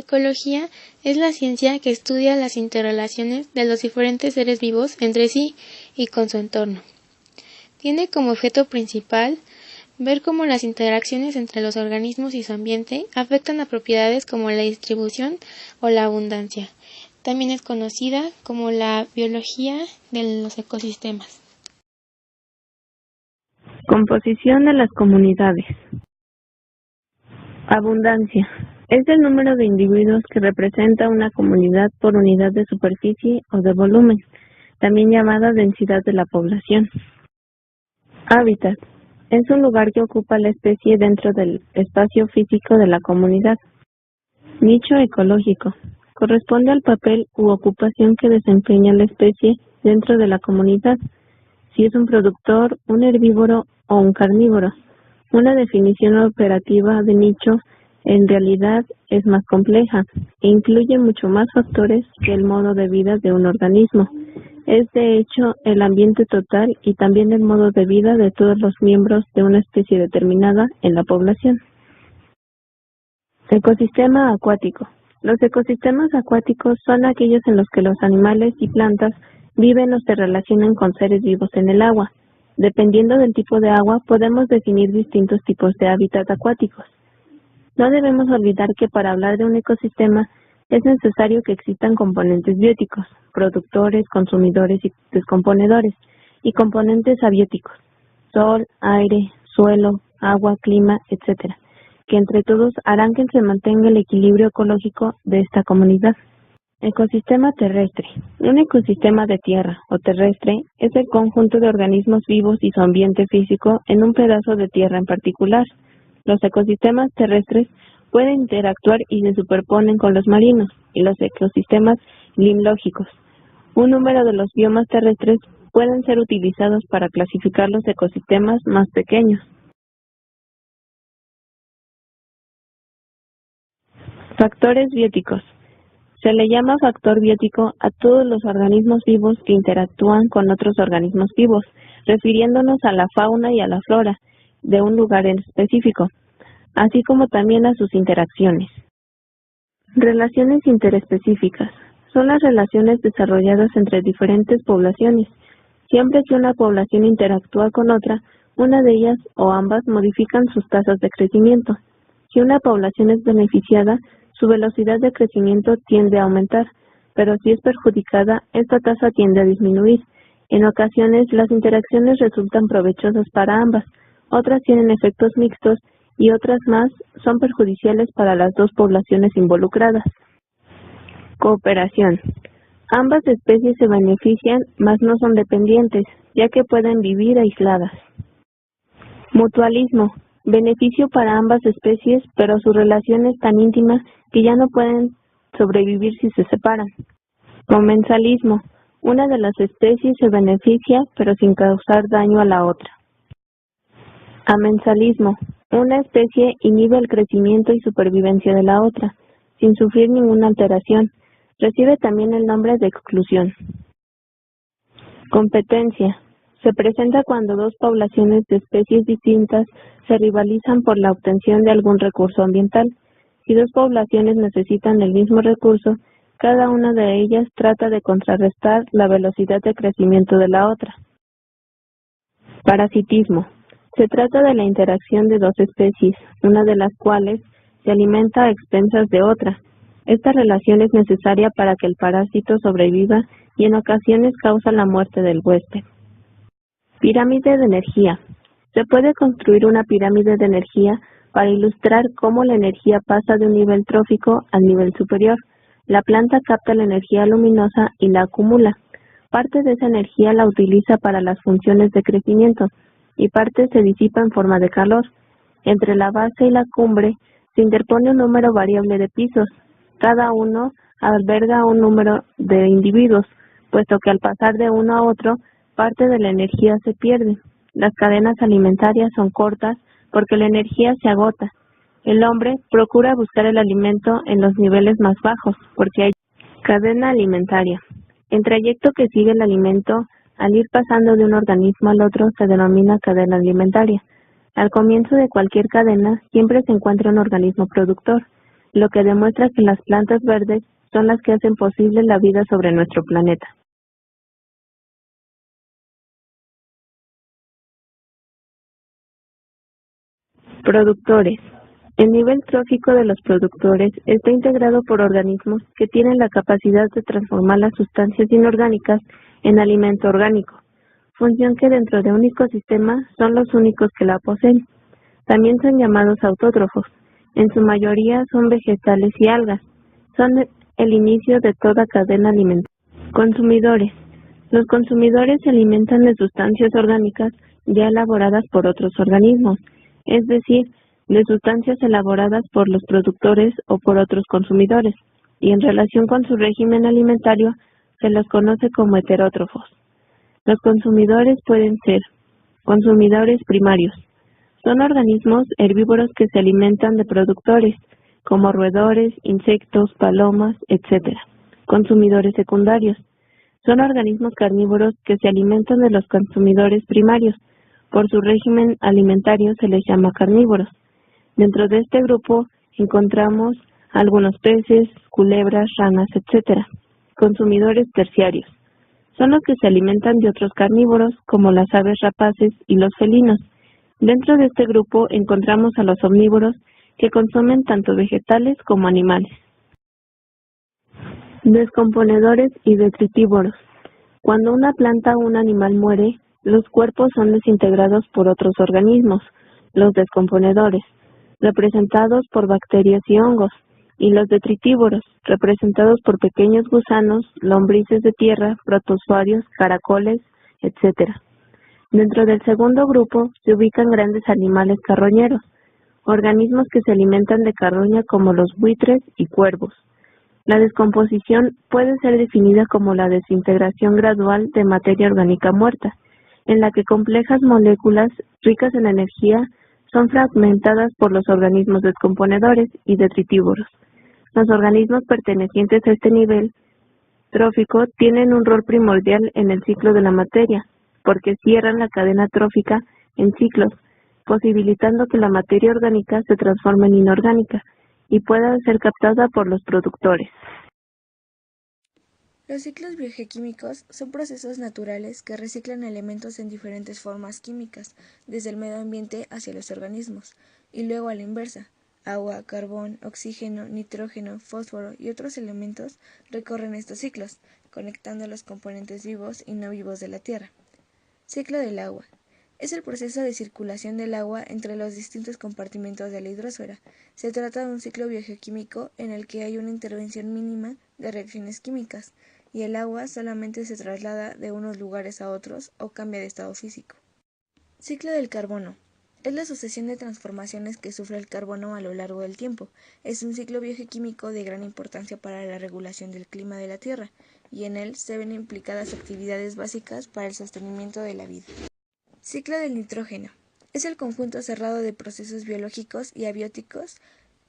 Ecología es la ciencia que estudia las interrelaciones de los diferentes seres vivos entre sí y con su entorno. Tiene como objeto principal ver cómo las interacciones entre los organismos y su ambiente afectan a propiedades como la distribución o la abundancia. También es conocida como la biología de los ecosistemas. Composición de las comunidades. Abundancia. Es el número de individuos que representa una comunidad por unidad de superficie o de volumen, también llamada densidad de la población. Hábitat. Es un lugar que ocupa la especie dentro del espacio físico de la comunidad. Nicho ecológico. Corresponde al papel u ocupación que desempeña la especie dentro de la comunidad, si es un productor, un herbívoro o un carnívoro. Una definición operativa de nicho en realidad es más compleja e incluye mucho más factores que el modo de vida de un organismo. Es de hecho el ambiente total y también el modo de vida de todos los miembros de una especie determinada en la población. Ecosistema acuático. Los ecosistemas acuáticos son aquellos en los que los animales y plantas viven o se relacionan con seres vivos en el agua. Dependiendo del tipo de agua, podemos definir distintos tipos de hábitat acuáticos. No debemos olvidar que para hablar de un ecosistema es necesario que existan componentes bióticos, productores, consumidores y descomponedores, y componentes abióticos, sol, aire, suelo, agua, clima, etc., que entre todos harán que se mantenga el equilibrio ecológico de esta comunidad. Ecosistema terrestre. Un ecosistema de tierra o terrestre es el conjunto de organismos vivos y su ambiente físico en un pedazo de tierra en particular. Los ecosistemas terrestres pueden interactuar y se superponen con los marinos y los ecosistemas limnológicos. Un número de los biomas terrestres pueden ser utilizados para clasificar los ecosistemas más pequeños. Factores bióticos. Se le llama factor biótico a todos los organismos vivos que interactúan con otros organismos vivos, refiriéndonos a la fauna y a la flora de un lugar en específico, así como también a sus interacciones. Relaciones interespecíficas. Son las relaciones desarrolladas entre diferentes poblaciones. Siempre que una población interactúa con otra, una de ellas o ambas modifican sus tasas de crecimiento. Si una población es beneficiada, su velocidad de crecimiento tiende a aumentar, pero si es perjudicada, esta tasa tiende a disminuir. En ocasiones, las interacciones resultan provechosas para ambas, otras tienen efectos mixtos y otras más son perjudiciales para las dos poblaciones involucradas. Cooperación. Ambas especies se benefician, mas no son dependientes, ya que pueden vivir aisladas. Mutualismo. Beneficio para ambas especies, pero su relación es tan íntima que ya no pueden sobrevivir si se separan. Comensalismo. Una de las especies se beneficia, pero sin causar daño a la otra. Amensalismo. Una especie inhibe el crecimiento y supervivencia de la otra, sin sufrir ninguna alteración. Recibe también el nombre de exclusión. Competencia. Se presenta cuando dos poblaciones de especies distintas se rivalizan por la obtención de algún recurso ambiental. Si dos poblaciones necesitan el mismo recurso, cada una de ellas trata de contrarrestar la velocidad de crecimiento de la otra. Parasitismo. Se trata de la interacción de dos especies, una de las cuales se alimenta a expensas de otra. Esta relación es necesaria para que el parásito sobreviva y en ocasiones causa la muerte del huésped. Pirámide de energía. Se puede construir una pirámide de energía para ilustrar cómo la energía pasa de un nivel trófico al nivel superior. La planta capta la energía luminosa y la acumula. Parte de esa energía la utiliza para las funciones de crecimiento y parte se disipa en forma de calor. Entre la base y la cumbre se interpone un número variable de pisos. Cada uno alberga un número de individuos, puesto que al pasar de uno a otro, parte de la energía se pierde. Las cadenas alimentarias son cortas porque la energía se agota. El hombre procura buscar el alimento en los niveles más bajos porque hay cadena alimentaria. El trayecto que sigue el alimento al ir pasando de un organismo al otro se denomina cadena alimentaria. Al comienzo de cualquier cadena siempre se encuentra un organismo productor. lo que demuestra que las plantas verdes son las que hacen posible la vida sobre nuestro planeta. Productores. El nivel trófico de los productores está integrado por organismos que tienen la capacidad de transformar las sustancias inorgánicas en alimento orgánico, función que dentro de un ecosistema son los únicos que la poseen. También son llamados autótrofos. En su mayoría son vegetales y algas. Son el inicio de toda cadena alimentaria. Consumidores. Los consumidores se alimentan de sustancias orgánicas ya elaboradas por otros organismos, es decir, de sustancias elaboradas por los productores o por otros consumidores, y en relación con su régimen alimentario se los conoce como heterótrofos. Los consumidores pueden ser consumidores primarios. Son organismos herbívoros que se alimentan de productores, como roedores, insectos, palomas, etc. Consumidores secundarios. Son organismos carnívoros que se alimentan de los consumidores primarios. Por su régimen alimentario se les llama carnívoros. Dentro de este grupo encontramos algunos peces, culebras, ranas, etc. Consumidores terciarios. Son los que se alimentan de otros carnívoros, como las aves rapaces y los felinos. Dentro de este grupo encontramos a los omnívoros, que consumen tanto vegetales como animales. Descomponedores y detritívoros. Cuando una planta o un animal muere, los cuerpos son desintegrados por otros organismos, los descomponedores, representados por bacterias y hongos, y los detritívoros, representados por pequeños gusanos, lombrices de tierra, protozoarios, caracoles, etc. Dentro del segundo grupo se ubican grandes animales carroñeros, organismos que se alimentan de carroña como los buitres y cuervos. La descomposición puede ser definida como la desintegración gradual de materia orgánica muerta, en la que complejas moléculas ricas en energía son fragmentadas por los organismos descomponedores y detritívoros. Los organismos pertenecientes a este nivel trófico tienen un rol primordial en el ciclo de la materia, porque cierran la cadena trófica en ciclos, posibilitando que la materia orgánica se transforme en inorgánica y pueda ser captada por los productores. Los ciclos biogeoquímicos son procesos naturales que reciclan elementos en diferentes formas químicas, desde el medio ambiente hacia los organismos, y luego a la inversa. Agua, carbón, oxígeno, nitrógeno, fósforo y otros elementos recorren estos ciclos, conectando los componentes vivos y no vivos de la Tierra. Ciclo del agua. Es el proceso de circulación del agua entre los distintos compartimentos de la hidrosfera. Se trata de un ciclo biogeoquímico en el que hay una intervención mínima de reacciones químicas, y el agua solamente se traslada de unos lugares a otros o cambia de estado físico. Ciclo del carbono. Es la sucesión de transformaciones que sufre el carbono a lo largo del tiempo. Es un ciclo biogeoquímico de gran importancia para la regulación del clima de la Tierra, y en él se ven implicadas actividades básicas para el sostenimiento de la vida. Ciclo del nitrógeno. Es el conjunto cerrado de procesos biológicos y abióticos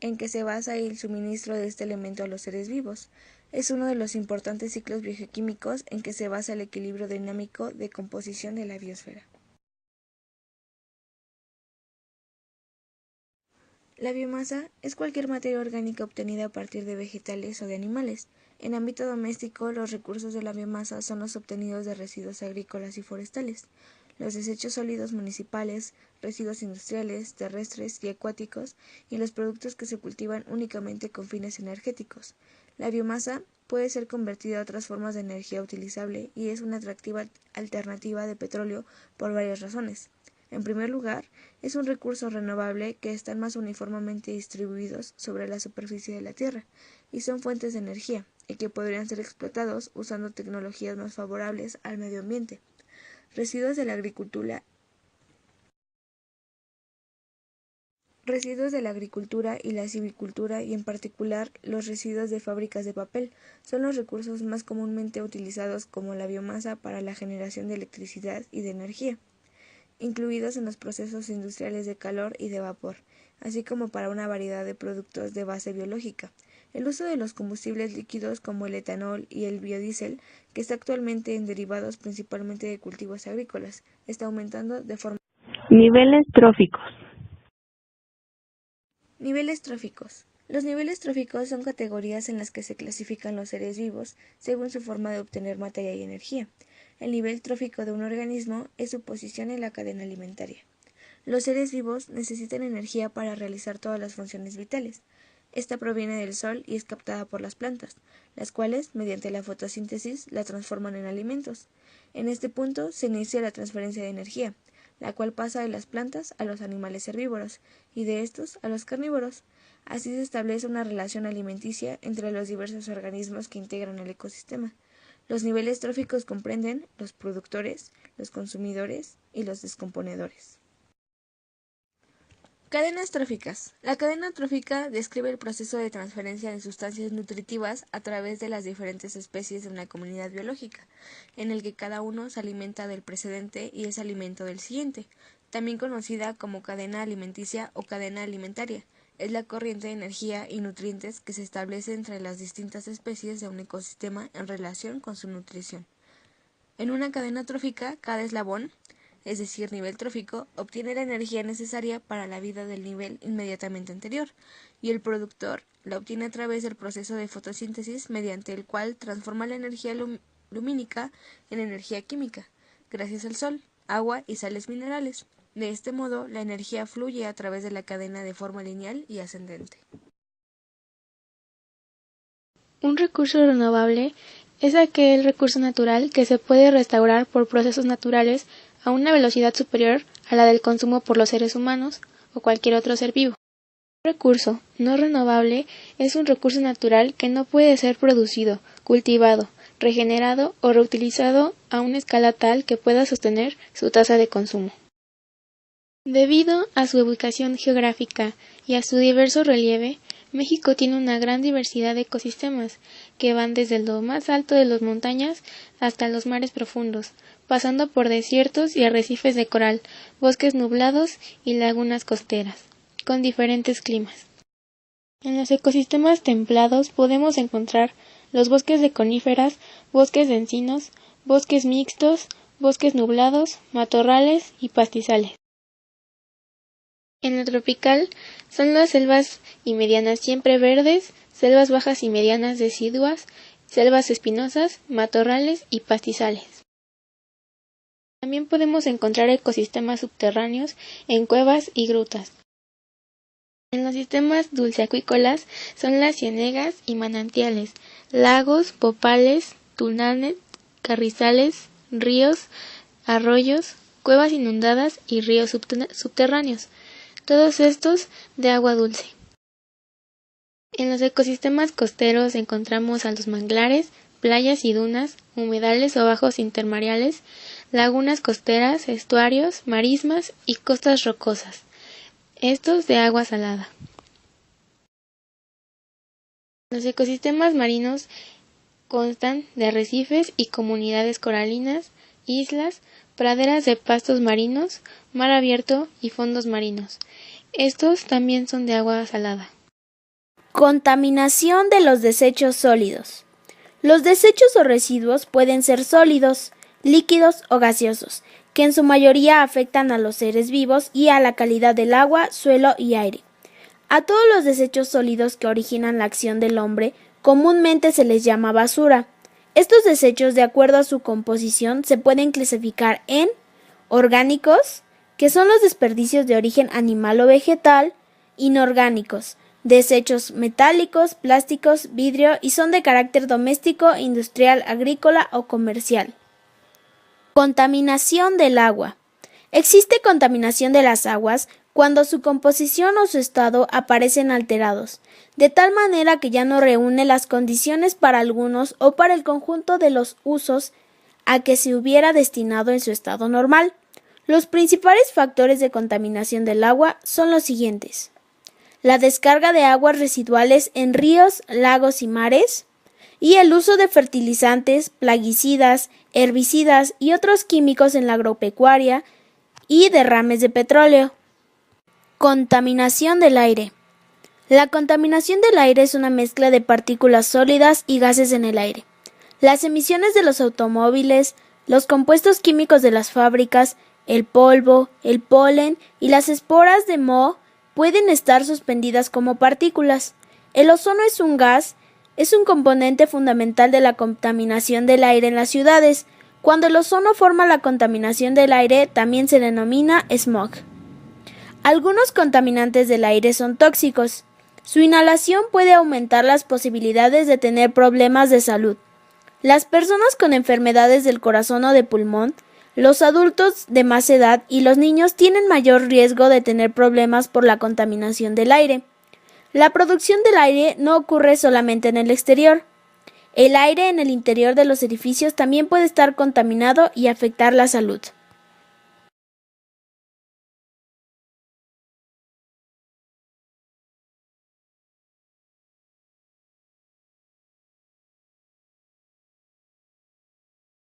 en que se basa el suministro de este elemento a los seres vivos. Es uno de los importantes ciclos biogeoquímicos en que se basa el equilibrio dinámico de composición de la biosfera. La biomasa es cualquier materia orgánica obtenida a partir de vegetales o de animales. En ámbito doméstico, los recursos de la biomasa son los obtenidos de residuos agrícolas y forestales, los desechos sólidos municipales, residuos industriales, terrestres y acuáticos, y los productos que se cultivan únicamente con fines energéticos. La biomasa puede ser convertida a otras formas de energía utilizable y es una atractiva alternativa de petróleo por varias razones. En primer lugar, es un recurso renovable que están más uniformemente distribuidos sobre la superficie de la Tierra y son fuentes de energía y que podrían ser explotados usando tecnologías más favorables al medio ambiente. Residuos de la agricultura y la silvicultura, y en particular los residuos de fábricas de papel, son los recursos más comúnmente utilizados como la biomasa para la generación de electricidad y de energía, incluidos en los procesos industriales de calor y de vapor, así como para una variedad de productos de base biológica. El uso de los combustibles líquidos como el etanol y el biodiesel, que está actualmente en derivados principalmente de cultivos agrícolas, está aumentando de forma. Niveles tróficos. Niveles tróficos. Los niveles tróficos son categorías en las que se clasifican los seres vivos según su forma de obtener materia y energía. El nivel trófico de un organismo es su posición en la cadena alimentaria. Los seres vivos necesitan energía para realizar todas las funciones vitales. Esta proviene del sol y es captada por las plantas, las cuales, mediante la fotosíntesis, la transforman en alimentos. En este punto se inicia la transferencia de energía, la cual pasa de las plantas a los animales herbívoros y de estos a los carnívoros. Así se establece una relación alimenticia entre los diversos organismos que integran el ecosistema. Los niveles tróficos comprenden los productores, los consumidores y los descomponedores. Cadenas tróficas. La cadena trófica describe el proceso de transferencia de sustancias nutritivas a través de las diferentes especies de una comunidad biológica, en el que cada uno se alimenta del precedente y es alimento del siguiente, también conocida como cadena alimenticia o cadena alimentaria. Es la corriente de energía y nutrientes que se establece entre las distintas especies de un ecosistema en relación con su nutrición. En una cadena trófica, cada eslabón, es decir, nivel trófico, obtiene la energía necesaria para la vida del nivel inmediatamente anterior, y el productor la obtiene a través del proceso de fotosíntesis mediante el cual transforma la energía lumínica en energía química, gracias al sol, agua y sales minerales. De este modo, la energía fluye a través de la cadena de forma lineal y ascendente. Un recurso renovable es aquel recurso natural que se puede restaurar por procesos naturales a una velocidad superior a la del consumo por los seres humanos o cualquier otro ser vivo. Un recurso no renovable es un recurso natural que no puede ser producido, cultivado, regenerado o reutilizado a una escala tal que pueda sostener su tasa de consumo. Debido a su ubicación geográfica y a su diverso relieve, México tiene una gran diversidad de ecosistemas que van desde lo más alto de las montañas hasta los mares profundos, pasando por desiertos y arrecifes de coral, bosques nublados y lagunas costeras, con diferentes climas. En los ecosistemas templados podemos encontrar los bosques de coníferas, bosques de encinos, bosques mixtos, bosques nublados, matorrales y pastizales. En lo tropical son las selvas y medianas siempre verdes, selvas bajas y medianas deciduas, selvas espinosas, matorrales y pastizales. También podemos encontrar ecosistemas subterráneos en cuevas y grutas. En los sistemas dulceacuícolas son las cienegas y manantiales, lagos, popales, tunanes, carrizales, ríos, arroyos, cuevas inundadas y ríos subterráneos, todos estos de agua dulce. En los ecosistemas costeros encontramos a los manglares, playas y dunas, humedales o bajos intermareales, lagunas costeras, estuarios, marismas y costas rocosas, estos de agua salada. Los ecosistemas marinos constan de arrecifes y comunidades coralinas, islas, praderas de pastos marinos, mar abierto y fondos marinos. Estos también son de agua salada. Contaminación de los desechos sólidos. Los desechos o residuos pueden ser sólidos, líquidos o gaseosos, que en su mayoría afectan a los seres vivos y a la calidad del agua, suelo y aire. A todos los desechos sólidos que originan la acción del hombre comúnmente se les llama basura. Estos desechos, de acuerdo a su composición, se pueden clasificar en orgánicos, que son los desperdicios de origen animal o vegetal; inorgánicos, desechos metálicos, plásticos, vidrio y son de carácter doméstico, industrial, agrícola o comercial. Contaminación del agua. Existe contaminación de las aguas cuando su composición o su estado aparecen alterados, de tal manera que ya no reúne las condiciones para algunos o para el conjunto de los usos a que se hubiera destinado en su estado normal. Los principales factores de contaminación del agua son los siguientes: la descarga de aguas residuales en ríos, lagos y mares, y el uso de fertilizantes, plaguicidas, herbicidas y otros químicos en la agropecuaria y derrames de petróleo. Contaminación del aire. La contaminación del aire es una mezcla de partículas sólidas y gases en el aire. Las emisiones de los automóviles, los compuestos químicos de las fábricas, el polvo, el polen y las esporas de moho pueden estar suspendidas como partículas. El ozono es un gas, es un componente fundamental de la contaminación del aire en las ciudades. Cuando el ozono forma la contaminación del aire, también se denomina smog. Algunos contaminantes del aire son tóxicos. Su inhalación puede aumentar las posibilidades de tener problemas de salud. Las personas con enfermedades del corazón o de pulmón, los adultos de más edad y los niños tienen mayor riesgo de tener problemas por la contaminación del aire. La producción del aire no ocurre solamente en el exterior. El aire en el interior de los edificios también puede estar contaminado y afectar la salud.